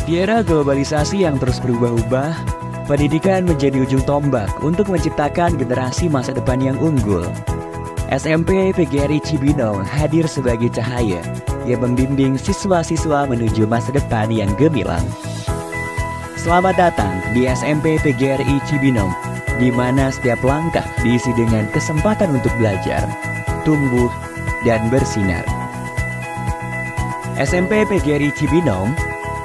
Di era globalisasi yang terus berubah-ubah, pendidikan menjadi ujung tombak untuk menciptakan generasi masa depan yang unggul. SMP PGRI Cibinong hadir sebagai cahaya yang membimbing siswa-siswa menuju masa depan yang gemilang. Selamat datang di SMP PGRI Cibinong, di mana setiap langkah diisi dengan kesempatan untuk belajar, tumbuh, dan bersinar. SMP PGRI Cibinong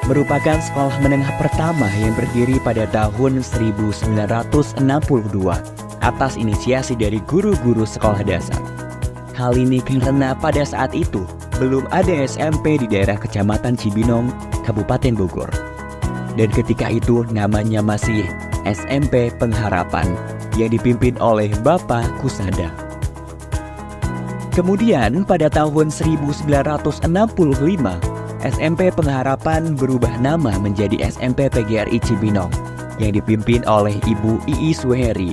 merupakan sekolah menengah pertama yang berdiri pada tahun 1962 atas inisiasi dari guru-guru sekolah dasar. Hal ini karena pada saat itu belum ada SMP di daerah Kecamatan Cibinong, Kabupaten Bogor. Dan ketika itu namanya masih SMP Pengharapan yang dipimpin oleh Bapak Kusada. Kemudian pada tahun 1965, SMP Pengharapan berubah nama menjadi SMP PGRI Cibinong yang dipimpin oleh Ibu Ii Suheri.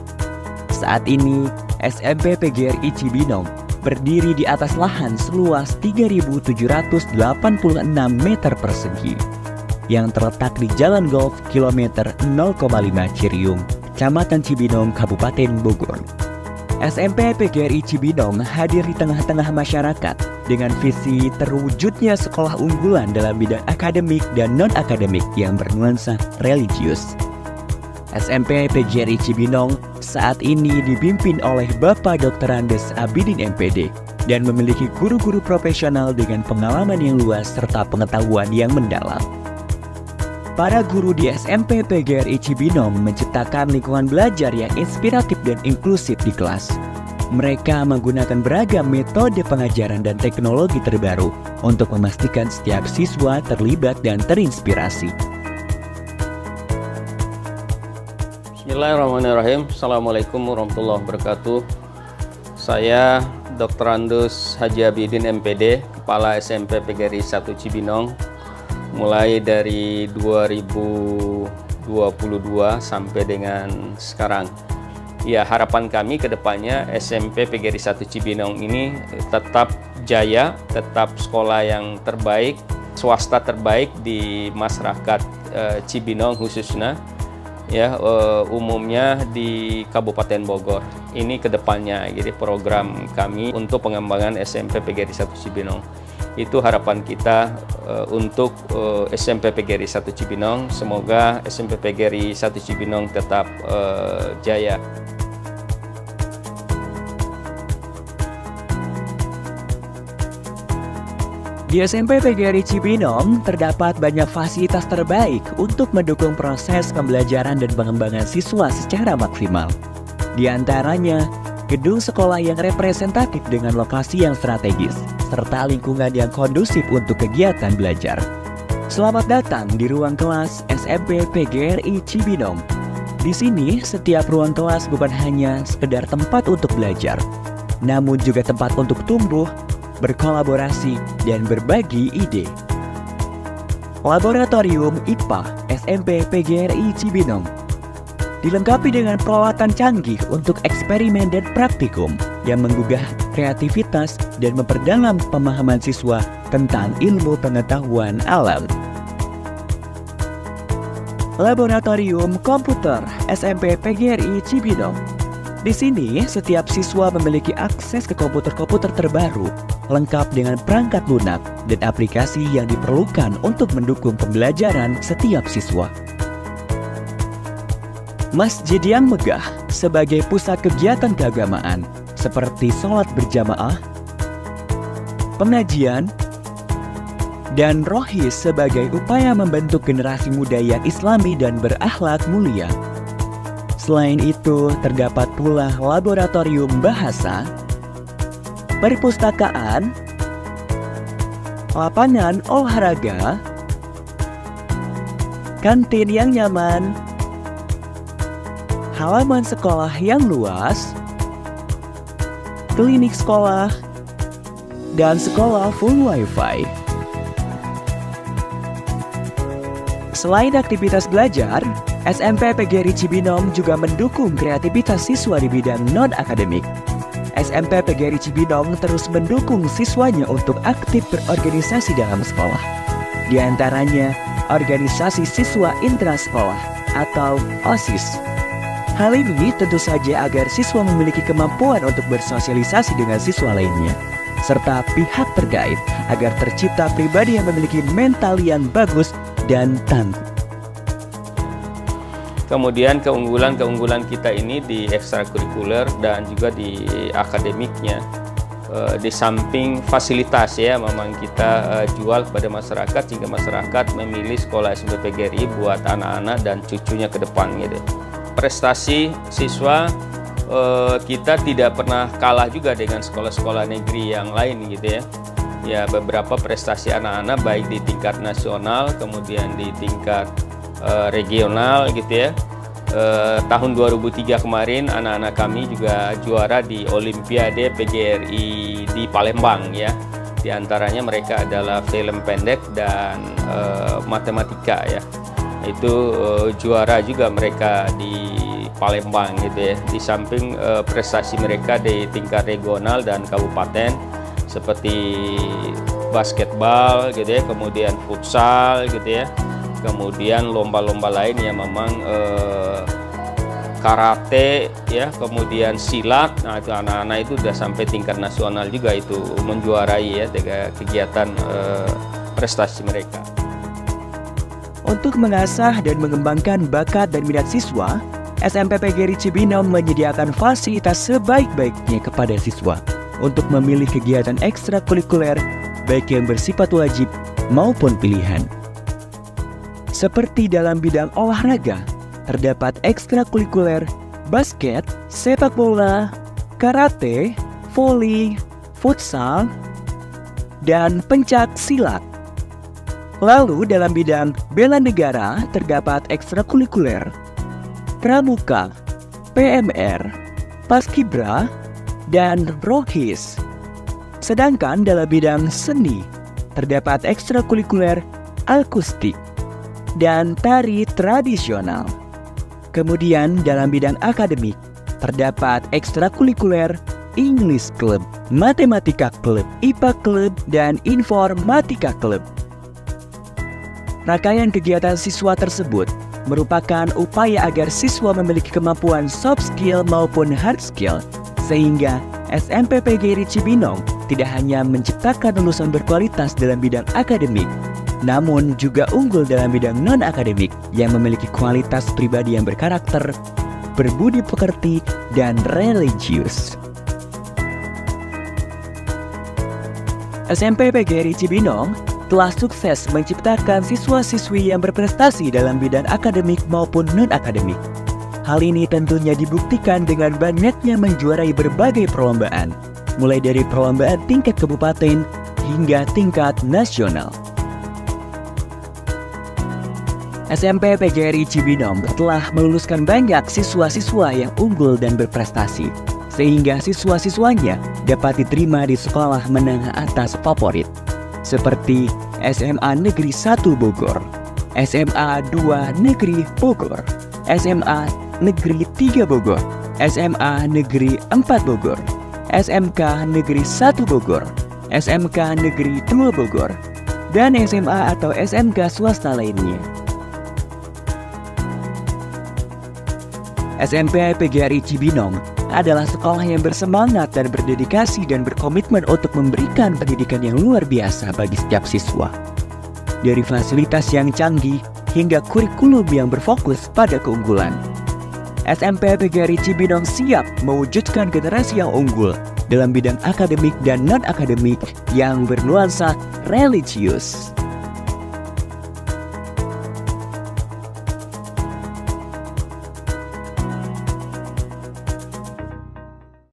Saat ini, SMP PGRI Cibinong berdiri di atas lahan seluas 3.786 meter persegi yang terletak di Jalan Golf kilometer 0,5 Ciriung, Kecamatan Cibinong, Kabupaten Bogor. SMP PGRI Cibinong hadir di tengah-tengah masyarakat dengan visi terwujudnya sekolah unggulan dalam bidang akademik dan non-akademik yang bernuansa religius. SMP PGRI Cibinong saat ini dipimpin oleh Bapak Dr. Andes Abidin MPD dan memiliki guru-guru profesional dengan pengalaman yang luas serta pengetahuan yang mendalam. Para guru di SMP PGRI Cibinong menciptakan lingkungan belajar yang inspiratif dan inklusif di kelas. Mereka menggunakan beragam metode pengajaran dan teknologi terbaru untuk memastikan setiap siswa terlibat dan terinspirasi. Bismillahirrahmanirrahim. Assalamualaikum warahmatullahi wabarakatuh. Saya Dr. Andus Haji Abidin MPD, Kepala SMP PGRI 1 Cibinong, mulai dari 2022 sampai dengan sekarang. Ya, harapan kami ke depannya SMP PGRI 1 Cibinong ini tetap jaya, tetap sekolah yang terbaik, swasta terbaik di masyarakat Cibinong khususnya, ya umumnya di Kabupaten Bogor. Ini ke depannya, jadi program kami untuk pengembangan SMP PGRI 1 Cibinong. Itu harapan kita untuk SMP PGRI 1 Cibinong. Semoga SMP PGRI 1 Cibinong tetap jaya. Di SMP PGRI Cibinong terdapat banyak fasilitas terbaik untuk mendukung proses pembelajaran dan pengembangan siswa secara maksimal. Di antaranya, gedung sekolah yang representatif dengan lokasi yang strategis, serta lingkungan yang kondusif untuk kegiatan belajar. Selamat datang di ruang kelas SMP PGRI Cibinong. Di sini, setiap ruang kelas bukan hanya sekedar tempat untuk belajar, namun juga tempat untuk tumbuh, berkolaborasi, dan berbagi ide. Laboratorium IPA SMP PGRI Cibinong dilengkapi dengan peralatan canggih untuk eksperimen dan praktikum yang menggugah kreativitas dan memperdalam pemahaman siswa tentang ilmu pengetahuan alam. Laboratorium Komputer SMP PGRI Cibinong. Di sini, setiap siswa memiliki akses ke komputer-komputer terbaru, lengkap dengan perangkat lunak dan aplikasi yang diperlukan untuk mendukung pembelajaran setiap siswa. Masjid yang megah sebagai pusat kegiatan keagamaan seperti sholat berjamaah, pengajian, dan rohis sebagai upaya membentuk generasi muda yang islami dan berakhlak mulia. Selain itu, terdapat pula laboratorium bahasa, perpustakaan, lapangan olahraga, kantin yang nyaman, halaman sekolah yang luas, klinik sekolah, dan sekolah full wifi. Selain aktivitas belajar, SMP PGRI Cibinong juga mendukung kreativitas siswa di bidang non-akademik. SMP PGRI Cibinong terus mendukung siswanya untuk aktif berorganisasi dalam sekolah. Di antaranya, Organisasi Siswa Intrasekolah atau OSIS. Hal ini tentu saja agar siswa memiliki kemampuan untuk bersosialisasi dengan siswa lainnya, serta pihak terkait agar tercipta pribadi yang memiliki mental yang bagus dan tangguh. Kemudian keunggulan kita ini di ekstrakurikuler dan juga di akademiknya. Di samping fasilitas ya, memang kita jual kepada masyarakat sehingga masyarakat memilih sekolah SMP PGRI buat anak-anak dan cucunya ke depan gitu. Prestasi siswa kita tidak pernah kalah juga dengan sekolah-sekolah negeri yang lain gitu ya. Ya, beberapa prestasi anak-anak baik di tingkat nasional kemudian di tingkat regional gitu ya. Tahun 2003 kemarin anak-anak kami juga juara di Olimpiade PGRI di Palembang ya. Di antaranya mereka adalah film pendek dan matematika ya. Itu juara juga mereka di Palembang gitu ya. Di samping prestasi mereka di tingkat regional dan kabupaten seperti basketbal gitu ya, kemudian futsal gitu ya. Kemudian lomba-lomba lain yang memang karate ya, kemudian silat. Nah, itu anak-anak itu sudah sampai tingkat nasional juga itu menjuarai ya dengan kegiatan prestasi mereka. Untuk mengasah dan mengembangkan bakat dan minat siswa, SMP PGRI Cibinong menyediakan fasilitas sebaik-baiknya kepada siswa untuk memilih kegiatan ekstrakurikuler baik yang bersifat wajib maupun pilihan. Seperti dalam bidang olahraga, terdapat ekstrakurikuler basket, sepak bola, karate, voli, futsal, dan pencak silat. Lalu dalam bidang bela negara terdapat ekstrakurikuler pramuka, PMR, paskibra, dan rohis. Sedangkan dalam bidang seni terdapat ekstrakurikuler akustik dan tari tradisional. Kemudian dalam bidang akademik terdapat ekstrakurikuler English Club, Matematika Club, IPA Club, dan Informatika Club. Rangkaian kegiatan siswa tersebut merupakan upaya agar siswa memiliki kemampuan soft skill maupun hard skill, sehingga SMP PGRI Cibinong tidak hanya menciptakan lulusan berkualitas dalam bidang akademik, namun juga unggul dalam bidang non-akademik yang memiliki kualitas pribadi yang berkarakter, berbudi pekerti, dan religius. SMP PGRI Cibinong telah sukses menciptakan siswa-siswi yang berprestasi dalam bidang akademik maupun non-akademik. Hal ini tentunya dibuktikan dengan banyaknya menjuarai berbagai perlombaan, mulai dari perlombaan tingkat kabupaten hingga tingkat nasional. SMP PGRI Cibinong telah meluluskan banyak siswa-siswa yang unggul dan berprestasi, sehingga siswa-siswanya dapat diterima di sekolah menengah atas favorit, seperti SMA Negeri 1 Bogor, SMA 2 Negeri Bogor, SMA Negeri 3 Bogor, SMA Negeri 4 Bogor, SMK Negeri 1 Bogor, SMK Negeri 2 Bogor, dan SMA atau SMK swasta lainnya. SMP PGRI Cibinong adalah sekolah yang bersemangat dan berdedikasi dan berkomitmen untuk memberikan pendidikan yang luar biasa bagi setiap siswa. Dari fasilitas yang canggih hingga kurikulum yang berfokus pada keunggulan. SMP PGRI Cibinong siap mewujudkan generasi yang unggul dalam bidang akademik dan non-akademik yang bernuansa religius.